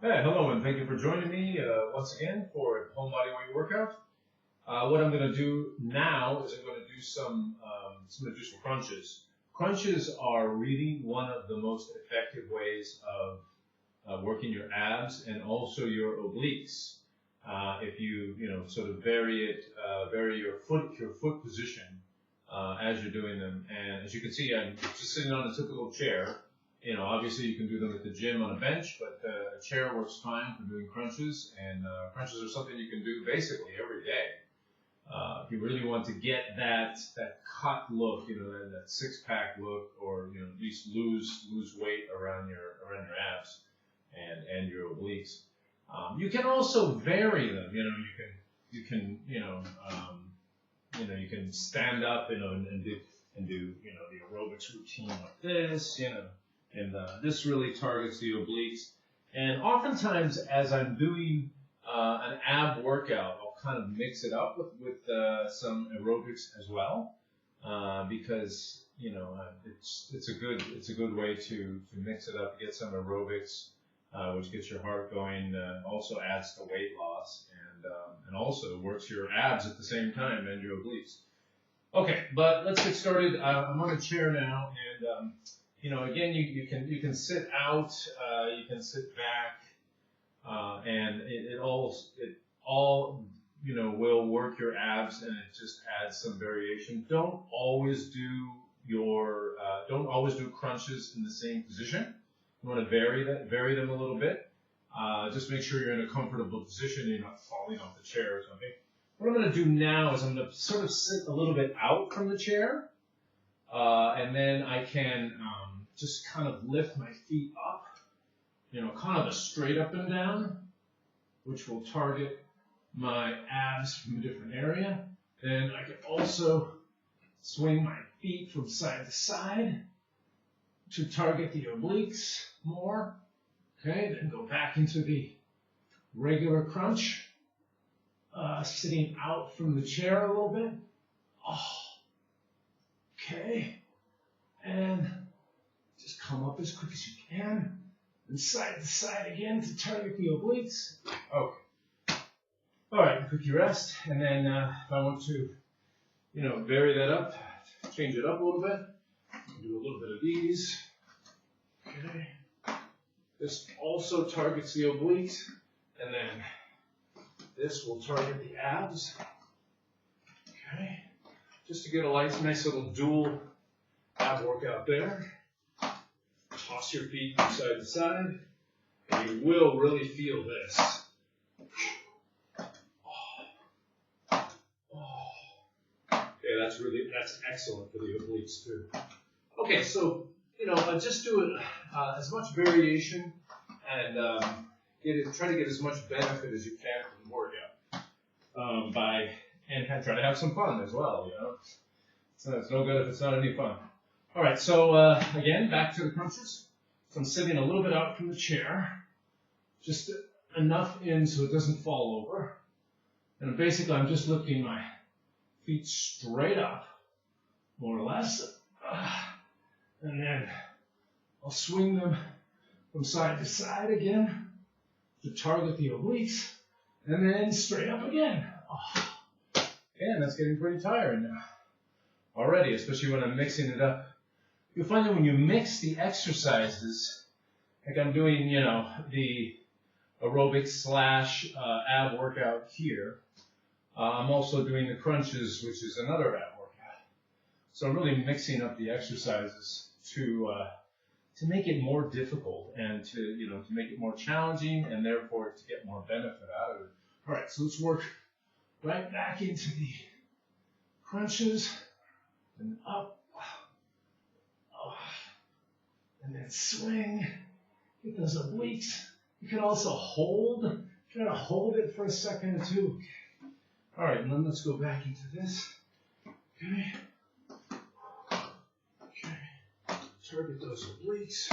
Hey, hello, and thank you for joining me once again for a home body weight workout. What I'm going to do now is I'm going to do some crunches. Crunches are really one of the most effective ways of working your abs and also your obliques. If you sort of vary your foot position as you're doing them. And as you can see, I'm just sitting on a typical chair. Obviously you can do them at the gym on a bench, but a chair works fine for doing crunches, and crunches are something you can do basically every day. If you really want to get that cut look, that six-pack look, or at least lose weight around your abs and your obliques. You can also vary them. You can stand up, and do the aerobics routine like this, And this really targets the obliques. And oftentimes, as I'm doing an ab workout, I'll kind of mix it up with some aerobics as well, because it's a good way to mix it up, get some aerobics, which gets your heart going, also adds to weight loss, and also works your abs at the same time and your obliques. Okay, but let's get started. I'm on a chair now, and again, you can sit out, you can sit back, and it all will work your abs, and it just adds some variation. Don't always do crunches in the same position. You want to vary them a little bit. Just make sure you're in a comfortable position, you're not falling off the chair or something. What I'm going to do now is I'm going to sort of sit a little bit out from the chair, and then I can just kind of lift my feet up, kind of a straight up and down, which will target my abs from a different area. Then I can also swing my feet from side to side to target the obliques more. Okay, then go back into the regular crunch, sitting out from the chair a little bit. Okay, and just come up as quick as you can, and side to side again to target the obliques. Okay. All right, quick rest, and then if I want to, vary that up, change it up a little bit, do a little bit of these. Okay. This also targets the obliques, and then this will target the abs. Okay. Just to get a nice little dual ab workout there. Toss your feet from side to side, and you will really feel this. Okay, that's excellent for the obliques too. Okay, so just do it as much variation, and try to get as much benefit as you can from the workout. And try to have some fun as well. So it's no good if it's not any fun. All right, so again, back to the crunches. So I'm sitting a little bit out from the chair, just enough in so it doesn't fall over. And basically, I'm just lifting my feet straight up, more or less. And then I'll swing them from side to side again to target the obliques, and then straight up again. And that's getting pretty tiring now already, especially when I'm mixing it up. You'll find that when you mix the exercises, like I'm doing, the aerobics / ab workout here, I'm also doing the crunches, which is another ab workout. So I'm really mixing up the exercises to make it more difficult and to make it more challenging, and therefore to get more benefit out of it. All right, so let's work right back into the crunches, and up, and then swing, get those obliques. You can also try to hold it for a second or two. All right, and then let's go back into this. Okay. Target those obliques.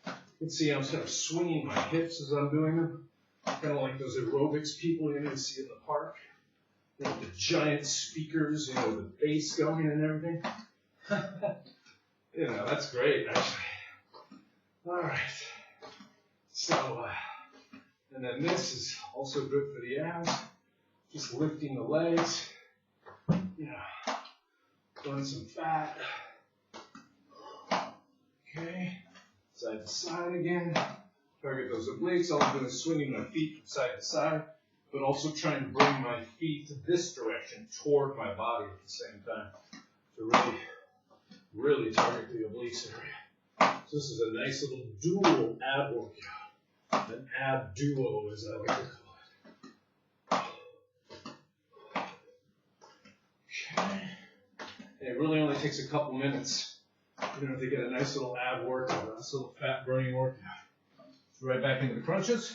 You can see I'm sort of swinging my hips as I'm doing them. Kind of like those aerobics people you see in the park. The giant speakers, the bass going and everything. That's great, actually. All right. And then this is also good for the abs. Just lifting the legs. Yeah. Burn some fat. Okay. Side to side again. Target those obliques. All I'm doing is swinging my feet from side to side, but also trying to bring my feet to this direction toward my body at the same time to really target the obliques area. So this is a nice little dual ab workout. An ab duo, as I like to call it. Okay. And it really only takes a couple minutes, to get a nice little ab workout, a nice little fat burning workout. So right back into the crunches.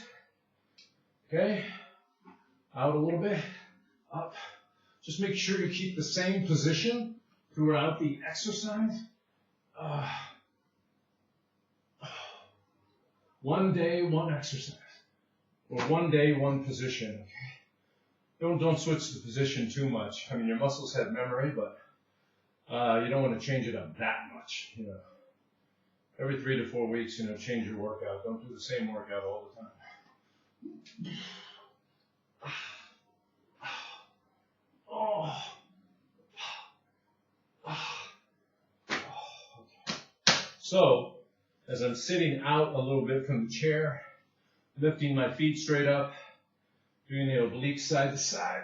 Okay. Out a little bit. Up. Just make sure you keep the same position throughout the exercise. One day, one exercise. Or one day, one position. Okay? Don't switch the position too much. I mean, your muscles have memory, but you don't want to change it up that much. Every 3 to 4 weeks, change your workout. Don't do the same workout all the time. So, as I'm sitting out a little bit from the chair, lifting my feet straight up, doing the oblique side to side,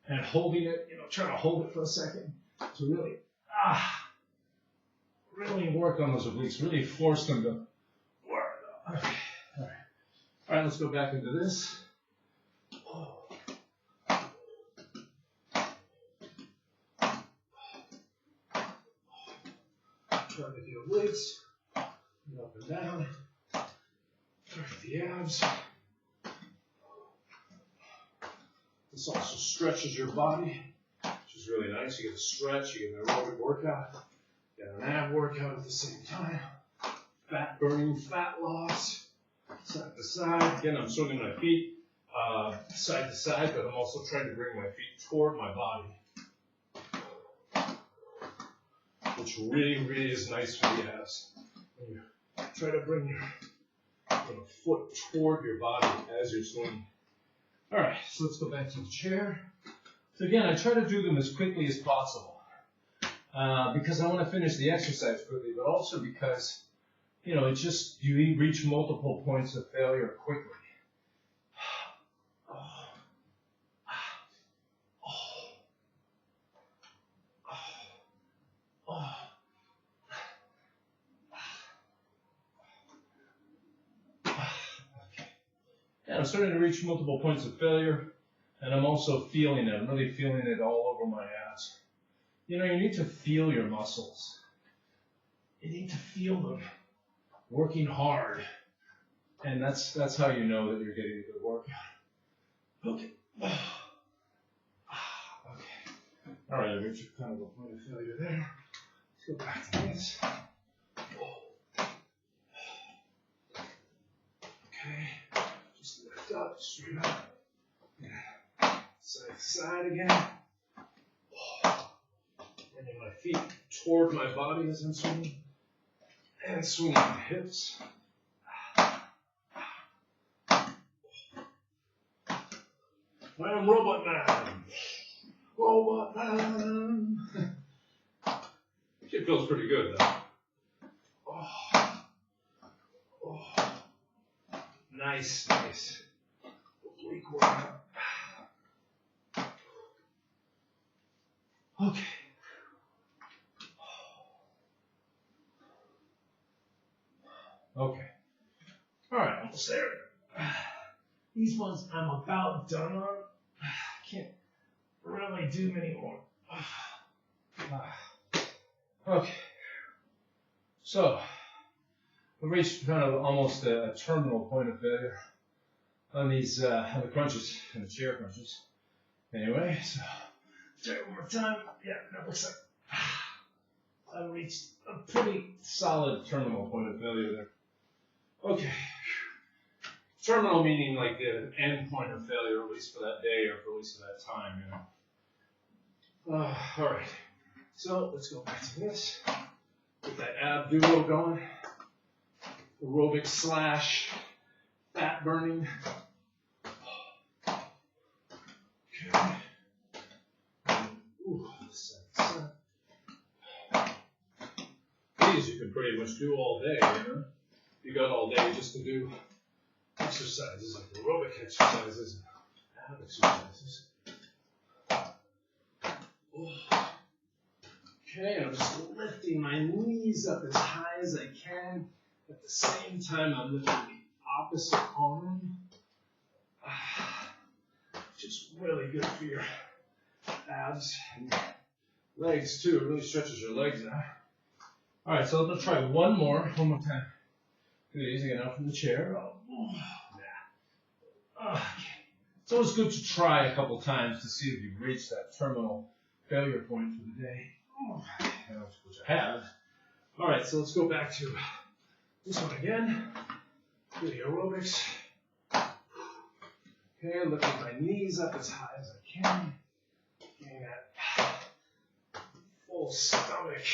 and holding it, trying to hold it for a second to really work on those obliques, really force them to work. Okay. All right, let's go back into this. Target the obliques, up and down, target the abs. This also stretches your body, which is really nice. You get a stretch, you get an aerobic workout, you get an ab workout at the same time. Fat burning, fat loss, side to side. Again, I'm swinging my feet side to side, but I'm also trying to bring my feet toward my body, which really is nice for the abs. When you try to bring your foot toward your body as you're swinging. All right, so let's go back to the chair. So again, I try to do them as quickly as possible because I want to finish the exercise quickly, but also because, it's just you reach multiple points of failure quickly. I'm starting to reach multiple points of failure, and I'm also feeling it. I'm really feeling it all over my abs. You need to feel your muscles. You need to feel them working hard, and that's how you know that you're getting a good workout. Okay. Okay. All right, I reached kind of a point of failure there. Let's go back to this. Okay. Lift up, straight up. Yeah. Side to side again. Bringing my feet toward my body as I'm swinging. And swinging my hips. I am Robot Man. Robot Man. It feels pretty good though. Nice. Oblique workout. Okay. Okay. All right, almost there. These ones I'm about done on. I can't really do many more. Okay. So, we reached kind of almost a terminal point of failure on these on the crunches and the chair crunches. Anyway, so try it one more time. Yeah, that looks like I reached a pretty solid terminal point of failure there. Okay. Terminal meaning like the end point of failure, at least for that day or for at least for that time, all right. So let's go back to this. Get that ab duo going. Aerobic / fat burning. Okay. Ooh, set. These you can pretty much do all day, you know. You got all day just to do exercises like aerobic exercises and ab exercises. Okay, I'm just lifting my knees up as high as I can. At the same time, I'm lifting the opposite arm. Which is really good for your abs and legs too. It really stretches your legs out. All right, so let's try one more time. Do these again out from the chair. Okay. It's always good to try a couple times to see if you've reached that terminal failure point for the day. Which I have. All right, so let's go back to this one again. Do the aerobics. Okay, lifting my knees up as high as I can. Getting that full stomach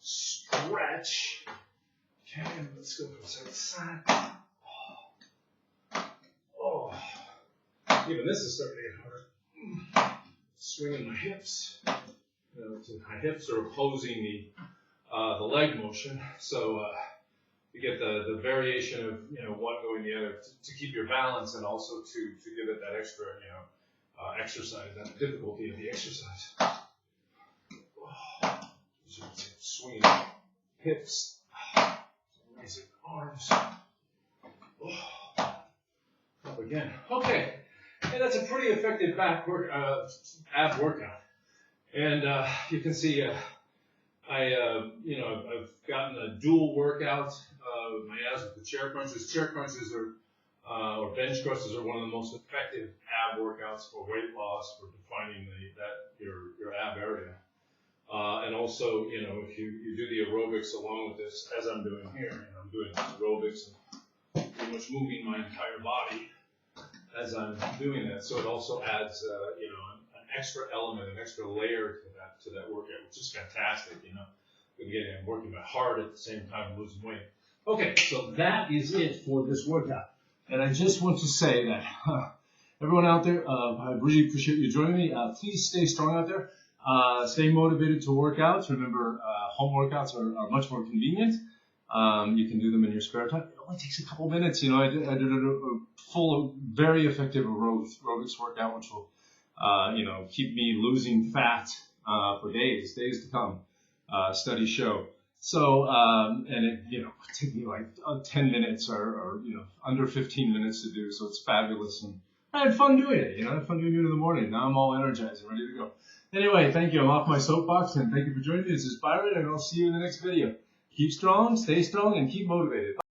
stretch. Okay, let's go from side to side. Oh, even this is starting to get harder. Swinging my hips. My hips are opposing the leg motion, so you get the variation of one going the other to keep your balance and also to give it that extra exercise, that difficulty of the exercise. Swinging hips, raising arms. Up again. Okay, and that's a pretty effective ab workout. And you can see I've gotten a dual workout with my abs with the chair crunches. Chair crunches or bench presses are one of the most effective ab workouts for weight loss, for defining your ab area. And also, if you do the aerobics along with this, as I'm doing here, I'm doing aerobics and pretty much moving my entire body as I'm doing that. So it also adds, an extra element, an extra layer to that workout, which is fantastic. Again, I'm working hard at the same time losing weight. Okay, so that is it for this workout. And I just want to say that everyone out there, I really appreciate you joining me. Please stay strong out there. Stay motivated to work out. Remember, home workouts are much more convenient. You can do them in your spare time. It only takes a couple minutes. I did a full, very effective aerobics workout, which will, keep me losing fat for days to come. Studies show. So, and it, took me like 10 minutes or under 15 minutes to do. So it's fabulous. And I had fun doing it. I had fun doing it in the morning. Now I'm all energized and ready to go. Anyway, thank you. I'm off my soapbox, and thank you for joining me. This is Byron, and I'll see you in the next video. Keep strong, stay strong, and keep motivated.